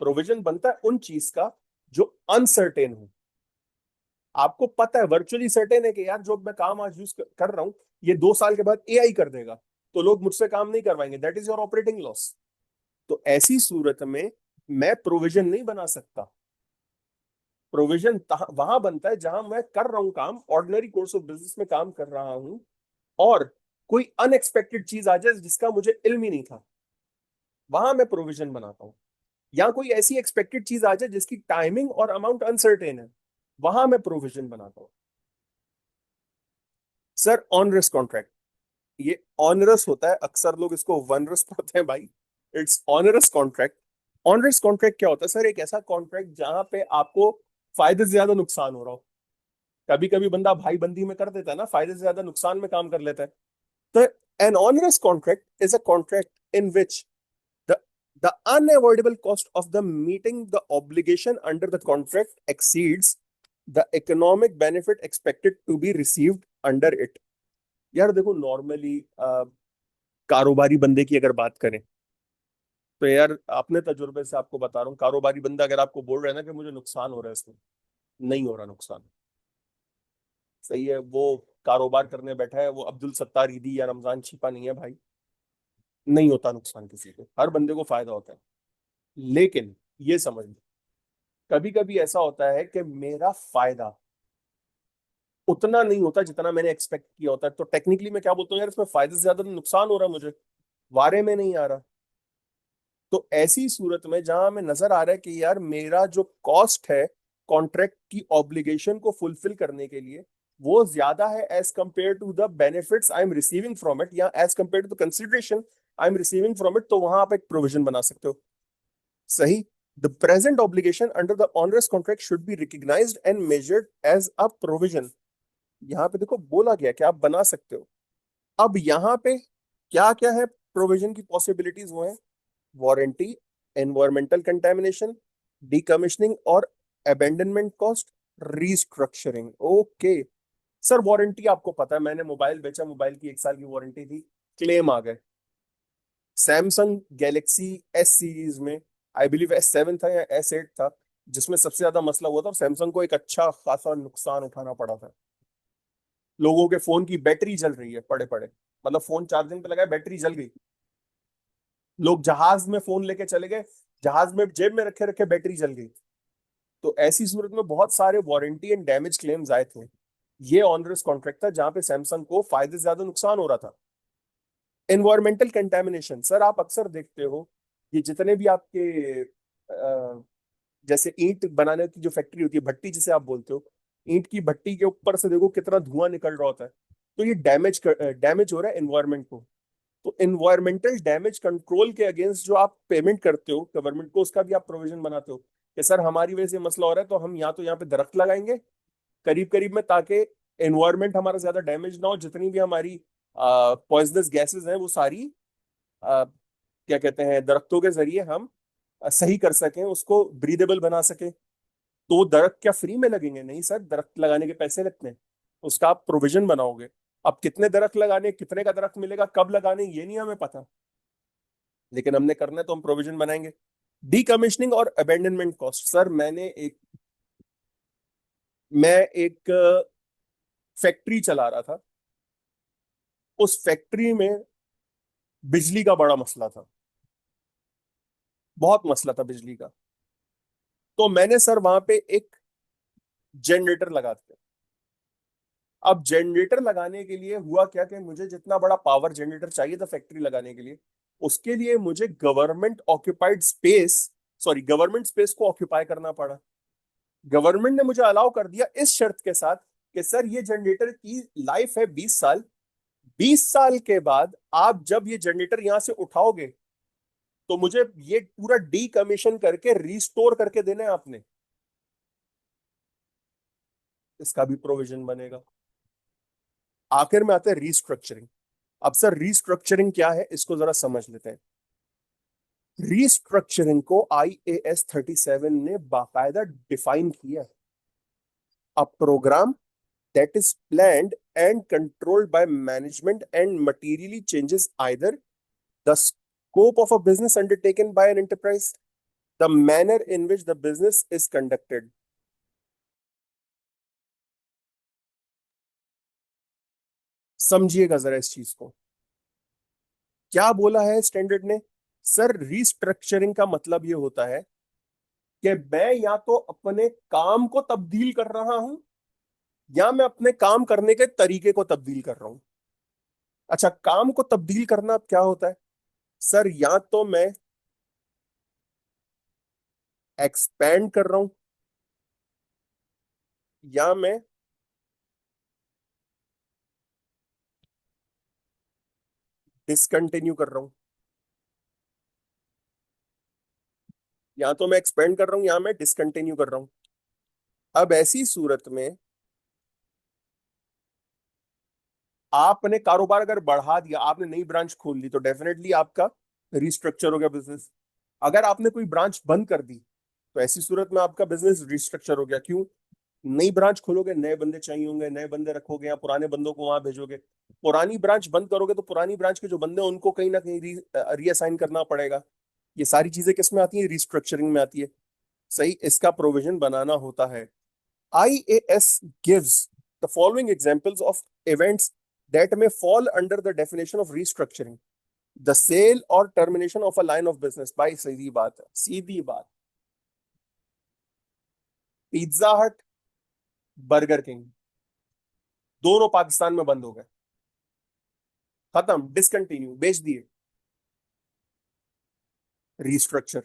प्रोविजन बनता है उन चीज का जो अनसर्टेन हो। आपको पता है, वर्चुअली सर्टेन है कि यार जो मैं काम आज यूज कर रहा हूं ये 2 साल के बाद एआई कर देगा, तो लोग मुझसे काम नहीं करवाएंगे। That is your operating loss. तो ऐसी सूरत में मैं प्रोविजन नहीं बना सकता। प्रोविजन वहां बनता है जहां मैं कर रहा हूं काम, ऑर्डिनरी कोर्स ऑफ बिजनेस में काम कर रहा हूं, और कोई अनएक्सपेक्टेड चीज आ जाए जिसका मुझे इल्म ही नहीं था, वहां मैं प्रोविजन बनाता हूं। या कोई ऐसी एक्सपेक्टेड चीज आ जाए जिसकी टाइमिंग और अमाउंट अनसर्टेन है, वहां मैं प्रोविजन बनाता हूं। सर ऑनरस कॉन्ट्रैक्ट, ये ऑनरस होता है, अक्सर लोग इसको वनरस पढ़ते हैं भाई। It's onerous contract. Onerous contract क्या होता है सर? एक ऐसा कॉन्ट्रैक्ट जहां पे आपको फायदे से ज्यादा नुकसान हो रहा हो। कभी कभी बंदा भाई बंदी में कर देता है ना, फायदे से ज्यादा नुकसान में काम कर लेता है। तो an onerous contract is a contract in which the the unavoidable cost of the meeting the obligation under the contract exceeds the economic benefit expected to be received under it। यार देखो, नॉर्मली कारोबारी बंदे की अगर बात करें तो यार अपने तजुर्बे से आपको बता रहा हूँ, कारोबारी बंदा अगर आपको बोल रहा है ना कि मुझे नुकसान हो रहा है इसमें, नहीं हो रहा नुकसान। सही है, वो कारोबार करने बैठा है, वो अब्दुल सत्तार ईदी या रमजान छिपा नहीं है भाई। नहीं होता नुकसान किसी को, हर बंदे को फायदा होता है। लेकिन ये समझ लो, कभी कभी ऐसा होता है कि मेरा फायदा उतना नहीं होता जितना मैंने एक्सपेक्ट किया होता है, तो टेक्निकली मैं क्या बोलता हूँ, यार इसमें फायदे से ज्यादा नुकसान हो रहा है मुझे, वारे में नहीं आ रहा। तो ऐसी सूरत में जहां हमें नजर आ रहा है कि यार मेरा जो कॉस्ट है कॉन्ट्रैक्ट की ऑब्लिगेशन को फुलफिल करने के लिए, वो ज्यादा है as compare to the benefits I am receiving from it, या as compare to the consideration I am receiving from it, तो वहां आप एक प्रोविजन बना सकते हो। सही। The present obligation under the onerous contract should be recognized and measured as a provision. यहाँ पे देखो बोला गया कि आप बना सकते हो। अब यहाँ पे क्या क्या है प्रोविजन की पॉसिबिलिटीज, वो है वारंटी, एनवायरमेंटल कंटेमिनेशन, डीकमीशनिंग और abandonment cost, restructuring. Okay sir, warranty आपको पता है, मैंने मोबाइल बेचा, मोबाइल की 1 साल की वारंटी थी, क्लेम आ गए। सैमसंग गैलेक्सी एस सीरीज में, आई बिलीव S7 था या S8 था, जिसमें सबसे ज्यादा मसला हुआ था और सैमसंग को एक अच्छा खासा नुकसान उठाना पड़ा था। लोगों के फोन की बैटरी जल रही है पड़े पड़े, मतलब फोन चार्जिंग पे लगाए बैटरी जल गई। लोग जहाज में फोन लेके चले गए, जहाज में जेब में रखे रखे बैटरी जल गई। तो ऐसी सूरत में बहुत सारे वारंटी एंड डैमेज क्लेम्स आए थे। ये ऑनरस कॉन्ट्रैक्ट था जहां पे सैमसंग को फायदे से ज्यादा नुकसान हो रहा था। एनवायरमेंटल कंटेमिनेशन, सर आप अक्सर देखते हो ये जितने भी आपके जैसे ईंट बनाने की जो फैक्ट्री होती है, भट्टी जिसे आप बोलते हो, ईंट की भट्टी के ऊपर से देखो कितना धुआं निकल रहा होता है। तो ये डैमेज हो रहा है एनवायरमेंट को। तो एनवायरमेंटल डैमेज कंट्रोल के अगेंस्ट जो आप पेमेंट करते हो गवर्नमेंट को, उसका भी आप प्रोविजन बनाते हो कि सर हमारी वजह से मसला हो रहा है तो हम या तो यहाँ पे दरख्त लगाएंगे करीब करीब में, ताकि एनवायरमेंट हमारा ज्यादा डैमेज ना हो, जितनी भी हमारी पॉइजनस गैसेस हैं वो सारी क्या कहते हैं दरख्तों के जरिए हम सही कर सकें, उसको ब्रीदेबल बना सकें। तो दरख्त क्या फ्री में लगेंगे? नहीं सर, दरख्त लगाने के पैसे लगते हैं, उसका आप प्रोविजन बनाओगे। अब कितने दरख्त लगाने, कितने का दरख्त मिलेगा, कब लगाने, ये नहीं हमें पता, लेकिन हमने करना है तो हम प्रोविजन बनाएंगे। डीकमिश्निंग और अबेंडनमेंट कॉस्ट, सर मैं एक फैक्ट्री चला रहा था। उस फैक्ट्री में बिजली का बड़ा मसला था, बहुत मसला था बिजली का। तो मैंने सर वहां पे एक जनरेटर लगा दिया। अब जनरेटर लगाने के लिए हुआ क्या कि मुझे जितना बड़ा पावर जनरेटर चाहिए था फैक्ट्री लगाने के लिए, उसके लिए मुझे गवर्नमेंट स्पेस को ऑक्यूपाई करना पड़ा। गवर्नमेंट ने मुझे अलाउ कर दिया इस शर्त के साथ कि सर ये जनरेटर की लाइफ है 20 साल। 20 साल के बाद आप जब ये जनरेटर यहां से उठाओगे तो मुझे ये पूरा डीकमीशन करके रिस्टोर करके देना है आपने। इसका भी प्रोविजन बनेगा। आखिर में आते हैं रीस्ट्रक्चरिंग। अब सर रीस्ट्रक्चरिंग क्या है इसको जरा समझ लेते हैं। रीस्ट्रक्चरिंग को IAS 37 ने बाकायदा डिफाइन किया है। अ programme that is planned and controlled by management and materially changes either the scope of a business undertaken by an enterprise, the manner in which the business is conducted. समझिएगा जरा इस चीज को, क्या बोला है स्टैंडर्ड ने। सर रीस्ट्रक्चरिंग का मतलब ये होता है कि मैं या तो अपने काम को तब्दील कर रहा हूं या मैं अपने काम करने के तरीके को तब्दील कर रहा हूं। अच्छा, काम को तब्दील करना अब क्या होता है? सर या तो मैं एक्सपैंड कर रहा हूं या मैं डिसकंटिन्यू कर रहा हूं। या तो मैं एक्सपेंड कर रहा हूं या मैं डिसकंटिन्यू कर रहा हूं। अब ऐसी सूरत में आपने कारोबार अगर बढ़ा दिया, आपने नई ब्रांच खोल ली, तो डेफिनेटली आपका रिस्ट्रक्चर हो गया बिजनेस। अगर आपने कोई ब्रांच बंद कर दी तो ऐसी सूरत में आपका बिजनेस रिस्ट्रक्चर हो गया। क्यों? नई ब्रांच खोलोगे, नए बंदे चाहिए होंगे, नए बंदे रखोगे या पुराने बंदों को वहां भेजोगे। पुरानी ब्रांच बंद करोगे तो पुरानी ब्रांच के जो बंदे हैं उनको कहीं ना कहीं रीअसाइन करना पड़ेगा। ये सारी चीजें किस में आती है? रिस्ट्रक्चरिंग में आती है। सही, इसका प्रोविजन बनाना होता है। IAS gives the following examples of events that may fall under the definition of restructuring. The sale or termination of a line of business। भाई सीधी बात है, सीधी बात। पिज्जा हट, बर्गर किंग, दोनों पाकिस्तान में बंद हो गए, खत्म, डिसकंटिन्यू, बेच दिए। रिस्ट्रक्चर।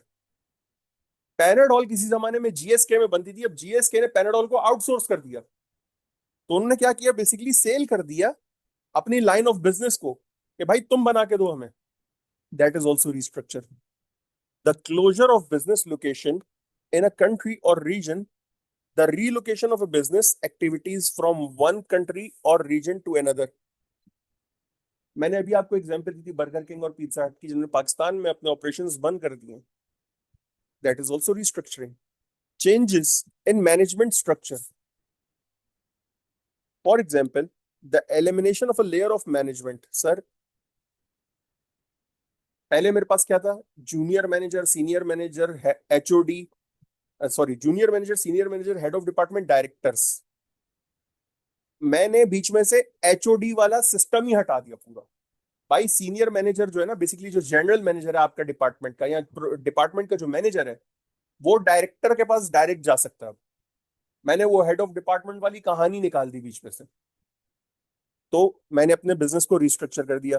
पैनाडोल किसी जमाने में GSK में बनती थी, अब GSK ने पैनाडोल को आउटसोर्स कर दिया। तो उन्होंने क्या किया, बेसिकली सेल कर दिया अपनी लाइन ऑफ बिजनेस को कि भाई तुम बना के दो हमें। That is also restructure. The closure of business location in a country or region, the relocation of a business activities from one country or region to another। मैंने अभी आपको एग्जांपल दी थी बर्गर किंग और पिज्जा हट की, जिन्होंने पाकिस्तान में अपने ऑपरेशंस बंद कर दिए। That is also restructuring. Changes in management structure, for example the elimination of a layer of management. Sir पहले मेरे पास क्या था? Junior manager, senior manager, HOD, sorry junior manager, senior manager, head of department, directors. मैंने बीच में से एचओडी वाला सिस्टम ही हटा दिया पूरा। भाई सीनियर मैनेजर जो है ना, बेसिकली जो जनरल मैनेजर है आपका डिपार्टमेंट का या डिपार्टमेंट का जो मैनेजर है, वो डायरेक्टर के पास डायरेक्ट जा सकता है। मैंने वो हेड ऑफ डिपार्टमेंट वाली कहानी निकाल दी बीच में से। तो मैंने अपने बिजनेस को रिस्ट्रक्चर कर दिया।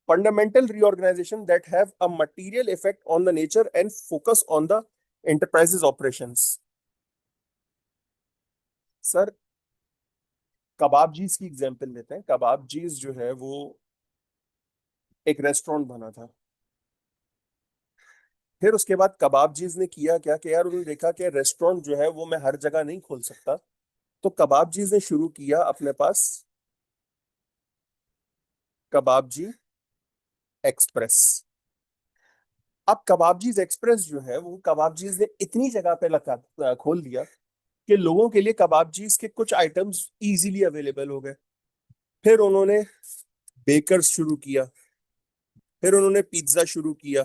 Fundamental reorganization that have a material effect on the nature and focus on the enterprises operations. Sir, Kababjees की एग्जांपल लेते हैं। कबाबजीज जो है वो एक रेस्टोरेंट बना था। फिर उसके बाद कबाबजीज ने किया क्या कि यार उन्होंने देखा कि रेस्टोरेंट जो है वो मैं हर जगह नहीं खोल सकता। तो कबाबजीज ने शुरू किया अपने पास कबाबजी एक्सप्रेस। अब कबाबजीज एक्सप्रेस जो है वो कबाबजीज ने इतनी जगह पे लगा खोल दिया कि लोगों के लिए कबाबजीज के कुछ आइटम्स इजीली अवेलेबल हो गए। फिर उन्होंने बेकर्स शुरू किया। फिर उन्होंने पिज्जा शुरू किया।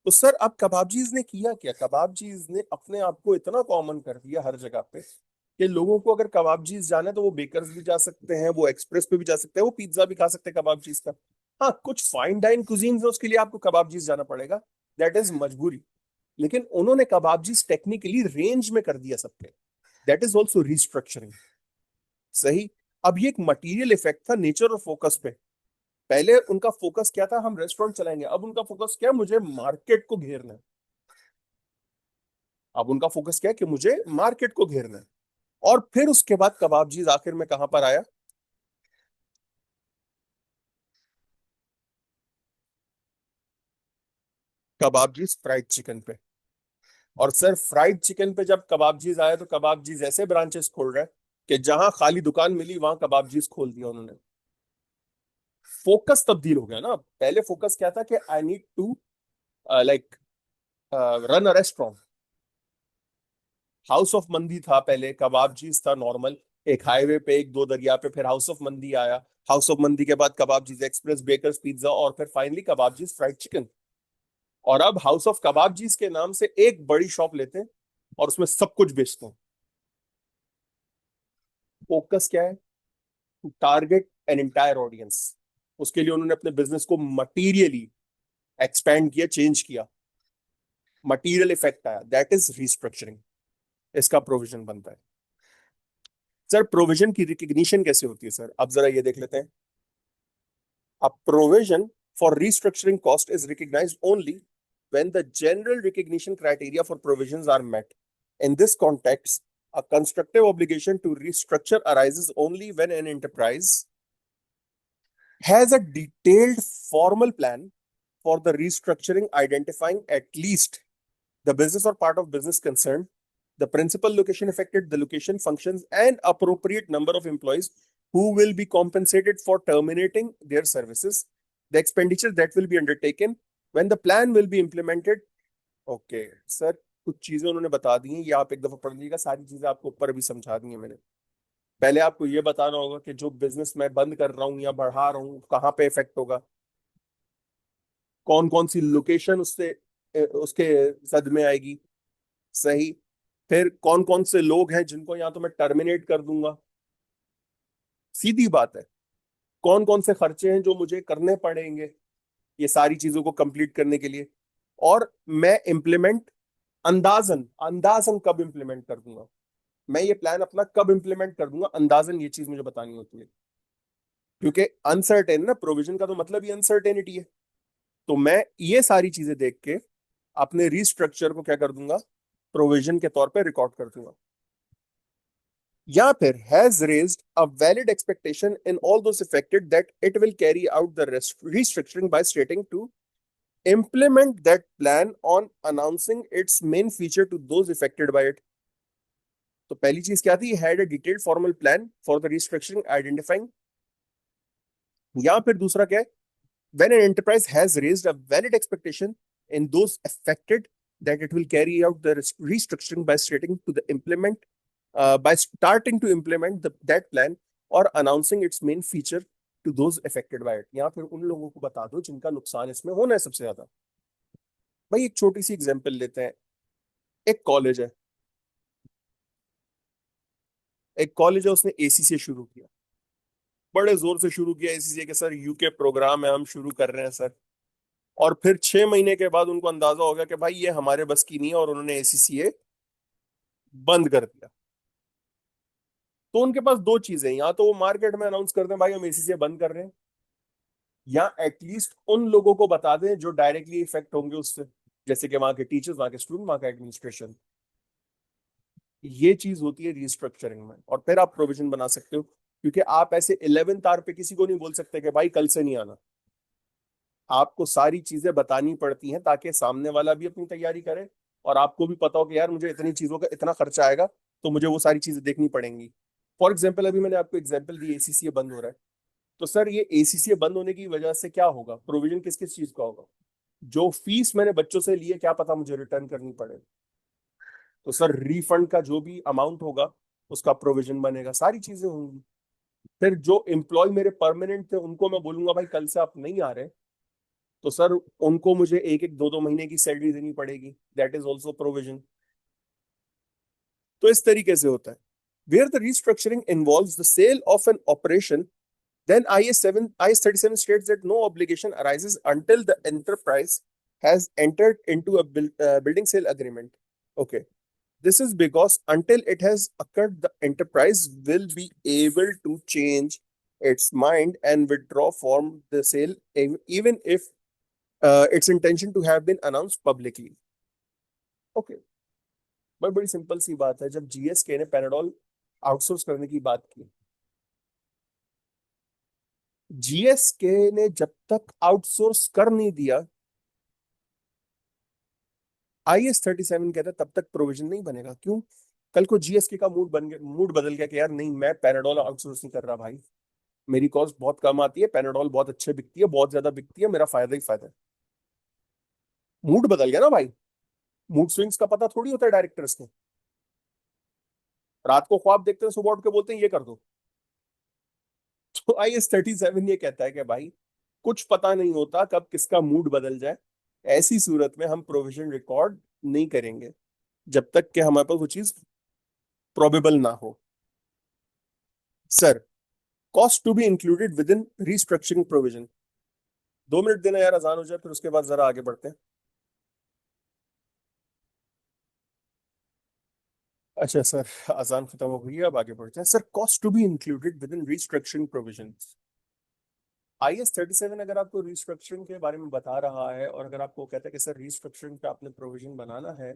तो सर अब कबाबजीज ने किया क्या? कबाबजीज ने अपने आप को इतना कॉमन कर दिया हर जगह पे कि लोगों को अगर कबाबजीज जाना है तो वो बेकर्स भी जा सकते हैं, वो एक्सप्रेस पे भी जा सकते हैं, वो पिज्जा भी खा सकते हैं कबाबजीज का। हाँ, कुछ फाइन डाइन कुजीन्स है उसके लिए आपको कबाबजीज जाना पड़ेगा, दैट इज मजबूरी। लेकिन उन्होंने कबाबजीज टेक्निकली रेंज में कर दिया सबके, दैट इज ऑल्सो रिस्ट्रक्चरिंग। सही। अब ये एक मटेरियल इफेक्ट था नेचर और फोकस पे। पहले उनका फोकस क्या था? हम रेस्टोरेंट चलाएंगे। अब उनका फोकस क्या है? मुझे मार्केट को घेरना है। अब उनका फोकस क्या है कि मुझे मार्केट को घेरना है। और फिर उसके बाद कबाबजीज आखिर में कहां पर आया? कबाबजीज फ्राइड चिकन पे। और सर फ्राइड चिकन पे जब कबाबजीज आया तो कबाबजीज ऐसे ब्रांचेस खोल रहे हैं कि जहां खाली दुकान मिली वहां कबाबजीज खोल दिया उन्होंने। फोकस तब्दील हो गया ना। पहले फोकस क्या था कि I need to like run a restaurant. House of Mandi था पहले, कबाबजीज था नॉर्मल, एक हाईवे पे एक दो दरिया पे। फिर हाउस ऑफ मंदी आया। हाउस ऑफ मंदी के बाद कबाबजीज एक्सप्रेस, बेकर्स पिज्जा, और फिर फाइनली कबाबजीज फ्राइड चिकन। और अब हाउस ऑफ कबाबजीज के नाम से एक बड़ी शॉप लेते हैं और उसमें सब कुछ बेचते हैं। फोकस क्या है? To target an entire audience. उसके लिए उन्होंने अपने बिजनेस को मटीरियली एक्सपेंड किया, चेंज किया। मटीरियल इफेक्ट आया, दैट इज रिस्ट्रक्चरिंग। इसका प्रोविजन बनता है। सर प्रोविजन की रिकग्निशन कैसे होती है? सर अब जरा ये देख लेते हैं। A provision for restructuring cost is recognized only when the general recognition criteria for provisions are met. In this context, a constructive obligation to restructure arises only when an enterprise has a detailed formal plan for the restructuring, identifying at least the business or part of business concerned, the principal location affected, the location functions, and appropriate number of employees who will be compensated for terminating their services, the expenditure that will be undertaken when the plan will be implemented. Okay sir, कुछ चीजें उन्होंने बता दी हैं, ये आप एक दफा पढ़ लीजिएगा। सारी चीजें आपको ऊपर भी समझा दी हैं मैंने। पहले आपको ये बताना होगा कि जो बिजनेस मैं बंद कर रहा हूँ या बढ़ा रहा हूँ कहाँ पे इफेक्ट होगा, कौन कौन सी लोकेशन उससे उसके जद में आएगी। सही। फिर कौन कौन से लोग हैं जिनको या तो मैं टर्मिनेट कर दूंगा, सीधी बात है। कौन कौन से खर्चे हैं जो मुझे करने पड़ेंगे ये सारी चीजों को कंप्लीट करने के लिए। और मैं इंप्लीमेंट अंदाजन अंदाजन कब इंप्लीमेंट कर दूंगा, मैं ये प्लान अपना कब इंप्लीमेंट कर दूंगा अंदाजन, ये चीज मुझे बतानी होती है। क्योंकि अनसर्टेन ना, प्रोविजन का तो मतलब ही अनसर्टेनिटी है। तो मैं ये सारी चीजें देख के अपने रिस्ट्रक्चर को क्या कर दूंगा, प्रोविजन के तौर पे रिकॉर्ड कर दूंगा। या फिर has raised a valid expectation in all those affected that it will carry out the restructuring by stating to implement that plan on announcing its main feature to those affected by it. तो पहली चीज क्या थी? Had a detailed formal plan for the restructuring identifying. या फिर दूसरा क्या है? when an enterprise has raised a valid expectation in those affected that it will carry out the restructuring by stating to the implement by starting to implement that plan or announcing its main feature to those affected by it। या फिर उन लोगों को बता दो जिनका नुकसान इसमें होना है सबसे ज्यादा। भाई एक छोटी सी एग्जांपल लेते हैं। एक कॉलेज है, एक कॉलेज है, उसने एसी से शुरू किया, बड़े जोर से शुरू किया एसीसी के, सर यूके प्रोग्राम है, हम शुरू कर रहे हैं सर। और फिर 6 महीने के बाद उनको अंदाजा हो गया कि भाई ये हमारे बस की नहीं है, और उन्होंने एसीसीए बंद कर दिया। तो उनके पास दो चीजें हैं, या तो वो मार्केट में अनाउंस कर दें भाई हम एसीसीए बंद कर रहे हैं, या एटलीस्ट उन लोगों को बता दें जो डायरेक्टली इफेक्ट होंगे उससे, जैसे कि वहां के टीचर्स, वहां के स्टूडेंट, वहां का एडमिनिस्ट्रेशन। ये चीज होती है रिस्ट्रक्चरिंग में, और फिर आप प्रोविजन बना सकते हो, क्योंकि आप ऐसे 11th आवर पे किसी को नहीं बोल सकते कि भाई कल से नहीं आना। आपको सारी चीजें बतानी पड़ती हैं ताकि सामने वाला भी अपनी तैयारी करे, और आपको भी पता हो कि यार मुझे इतनी चीजों का इतना खर्चा आएगा, तो मुझे वो सारी चीजें देखनी पड़ेंगी। फॉर एग्जाम्पल, अभी मैंने आपको एग्जाम्पल दी, एसीसीए बंद हो रहा है, तो सर ये एसीसीए बंद होने की वजह से क्या होगा, प्रोविजन किस किस चीज का होगा? जो फीस मैंने बच्चों से लिए, क्या पता मुझे रिटर्न करनी पड़े, तो सर रिफंड का जो भी अमाउंट होगा उसका प्रोविजन बनेगा, सारी चीजें होंगी। फिर जो एम्प्लॉय मेरे परमानेंट थे उनको मैं बोलूंगा भाई कल से आप नहीं आ रहे, तो सर उनको मुझे एक एक दो दो महीने की सैलरी देनी पड़ेगी, दैट इज ऑल्सो प्रोविजन। तो इस तरीके से होता है। Where the restructuring involves the sale of an operation, then IS 37 states that no obligation arises until the enterprise has entered into a building sale agreement. Okay. This is because until it has occurred, the enterprise will be able to change its mind and withdraw from the sale, even if its intention to have been announced publicly. Okay. बड़ी सिंपल सी बात है, जब जीएसके ने पैनाडोल आउटसोर्स करने की बात की, जीएसके ने जब तक आउटसोर्स कर नहीं दिया, IS 37 कहता है तब तक प्रोविजन नहीं बनेगा। क्यों? कल को जीएसके का मूड बदल गया कि यार नहीं, मैं पैनाडोल आउटसोर्स नहीं कर रहा भाई, मेरी कॉस्ट बहुत कम आती है, पैनाडोल बहुत अच्छे बिकती है, बहुत ज्यादा बिकती है, मेरा फायदा ही फायदा है। मूड बदल गया ना भाई। मूड स्विंग्स का पता थोड़ी होता है डायरेक्टर्स को। रात को ख्वाब देखते हैं, सुबह उठ के बोलते हैं ये कर दो। तो IS 37 ये कहता है कि भाई कुछ पता नहीं होता कब किसका मूड बदल जाए, ऐसी सूरत में हम प्रोविजन रिकॉर्ड नहीं करेंगे जब तक कि हमारे पास वो चीज प्रोबेबल ना हो। Sir, cost to be included within restructuring provision. 2 minute देना यार, अजान हो जाए, फिर उसके बाद जरा आगे बढ़ते हैं। अच्छा सर, अजान खत्म हो गई है, अब आगे बढ़ते हैं। Sir, cost to be included within restructuring provision. IS 37 अगर आपको रिस्ट्रक्चरिंग के बारे में बता रहा है, और अगर आपको कहता है कि सर रिस्ट्रक्चरिंग पे आपने प्रोविजन बनाना है,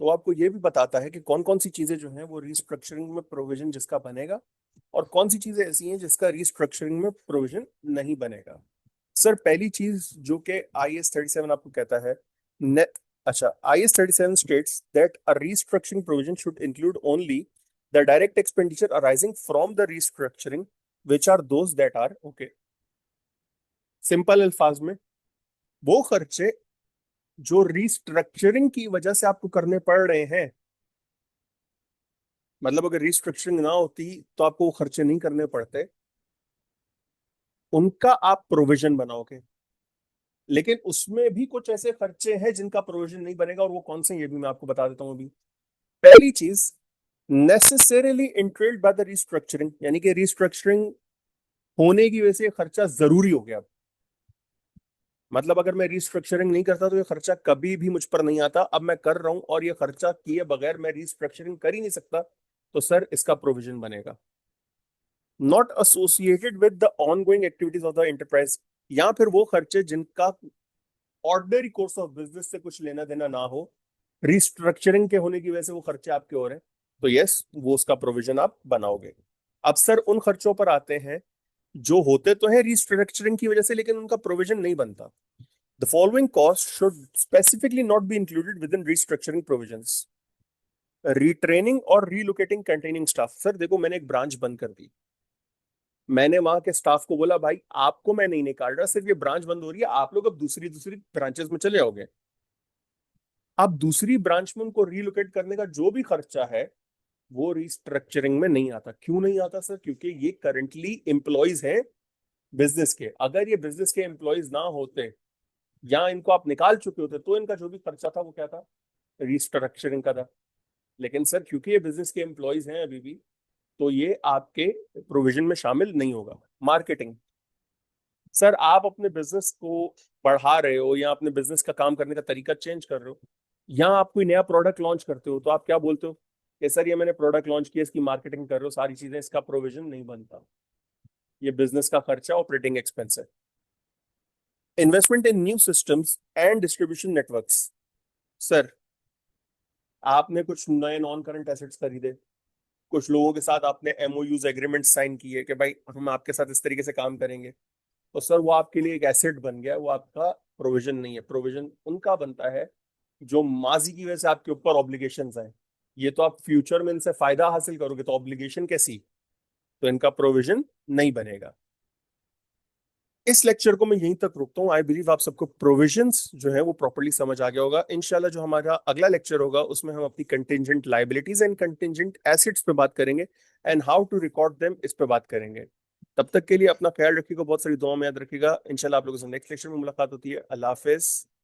तो आपको ये भी बताता है कि कौन कौन सी चीजें जो हैं वो रिस्ट्रक्चरिंग में प्रोविजन जिसका बनेगा, और कौन सी चीजें ऐसी हैं जिसका रिस्ट्रक्चरिंग में प्रोविजन नहीं बनेगा। सर, पहली चीज जो कि IS 37 आपको कहता है, ने अच्छा, IS 37 states that a restructuring provision should include only the direct expenditure arising from the restructuring, which are those that are okay। Simple अल्फाज में, वो खर्चे जो रिस्ट्रक्चरिंग की वजह से आपको करने पड़ रहे हैं, मतलब अगर रिस्ट्रक्चरिंग ना होती तो आपको वो खर्चे नहीं करने पड़ते, उनका आप प्रोविजन बनाओगे। लेकिन उसमें भी कुछ ऐसे खर्चे हैं जिनका प्रोविजन नहीं बनेगा, और वो कौन से हैं, ये भी मैं आपको बता देता हूं अभी। पहली चीज, नेसेसरीली इंट्रेल्ड बाय द रिस्ट्रक्चरिंग, यानी कि रिस्ट्रक्चरिंग होने की वजह से ये खर्चा जरूरी हो गया। मतलब अगर मैं रिस्ट्रक्चरिंग नहीं करता तो ये खर्चा कभी भी मुझ पर नहीं आता, अब मैं कर रहा हूं और ये खर्चा किए बगैर मैं रिस्ट्रक्चरिंग कर ही नहीं सकता, तो सर इसका प्रोविजन बनेगा। Not associated with the ongoing activities of the enterprise, या फिर वो खर्चे जिनका ऑर्डिनरी कोर्स ऑफ बिजनेस से कुछ लेना देना ना हो, रिस्ट्रक्चरिंग के होने की वजह से वो खर्चे आपके हो रहे हैं, तो यस, वो उसका प्रोविजन आप बनाओगे। अब सर उन खर्चों पर आते हैं जो होते तो है रिस्ट्रक्चरिंग की वजह से, लेकिन उनका प्रोविजन नहीं बनता। The following cost should specifically not be included within restructuring provisions. Retraining और रीलोकेटिंग कंटेनिंग स्टाफ। सर देखो, मैंने एक ब्रांच बंद कर दी, मैंने वहां के स्टाफ को बोला भाई आपको मैं नहीं निकाल रहा, सिर्फ ये ब्रांच बंद हो रही है, आप लोग अब दूसरी दूसरी ब्रांचेस में चले जाओगे। अब दूसरी ब्रांच में उनको रीलोकेट करने का जो भी खर्चा है वो रिस्ट्रक्चरिंग में नहीं आता। क्यों नहीं आता सर? क्योंकि ये करंटली एम्प्लॉयज हैं बिजनेस के। अगर ये बिजनेस के एम्प्लॉयज ना होते, या इनको आप निकाल चुके होते, तो इनका जो भी खर्चा था वो क्या था? रिस्ट्रक्चरिंग का था। लेकिन सर क्योंकि ये बिजनेस के एम्प्लॉयज हैं अभी भी, तो ये आपके प्रोविजन में शामिल नहीं होगा। मार्केटिंग, सर आप अपने बिजनेस को बढ़ा रहे हो या अपने बिजनेस का काम करने का तरीका चेंज कर रहे हो, या आप कोई नया प्रोडक्ट लॉन्च करते हो, तो आप क्या बोलते हो कि सर ये मैंने प्रोडक्ट लॉन्च किया, इसकी मार्केटिंग कर रहे हो, सारी चीजें, इसका प्रोविजन नहीं बनता, ये बिजनेस का खर्चा, ऑपरेटिंग एक्सपेंस है। Investment in new systems and distribution networks, sir आपने कुछ नए नॉन करंट एसेट्स खरीदे, कुछ लोगों के साथ आपने एमओयूज एग्रीमेंट साइन किए कि भाई हम आपके साथ इस तरीके से काम करेंगे, तो सर वो आपके लिए एक एसेट बन गया, वो आपका प्रोविजन नहीं है। प्रोविजन उनका बनता है जो माजी की वजह से आपके ऊपर ऑब्लिगेशंस हैं, ये तो आप फ्यूचर में इनसे फायदा हासिल करोगे, तो ऑब्लिगेशन कैसी, तो इनका प्रोविजन नहीं बनेगा। इस लेक्चर को मैं यहीं तक रोकता हूँ। आई बिलीव आप सबको प्रोविजंस जो है वो प्रॉपर्ली समझ आ गया होगा। इंशाल्लाह जो हमारा अगला लेक्चर होगा उसमें हम अपनी contingent liabilities and contingent assets पे बात करेंगे, and how to record them, इस पे बात करेंगे। तब तक के लिए अपना ख्याल रखिएगा, बहुत सारी दुआ में याद रखिएगा। इंशाल्लाह आप लोगों से नेक्स्ट लेक्चर में मुलाकात होती है। अल्लाह हाफिज।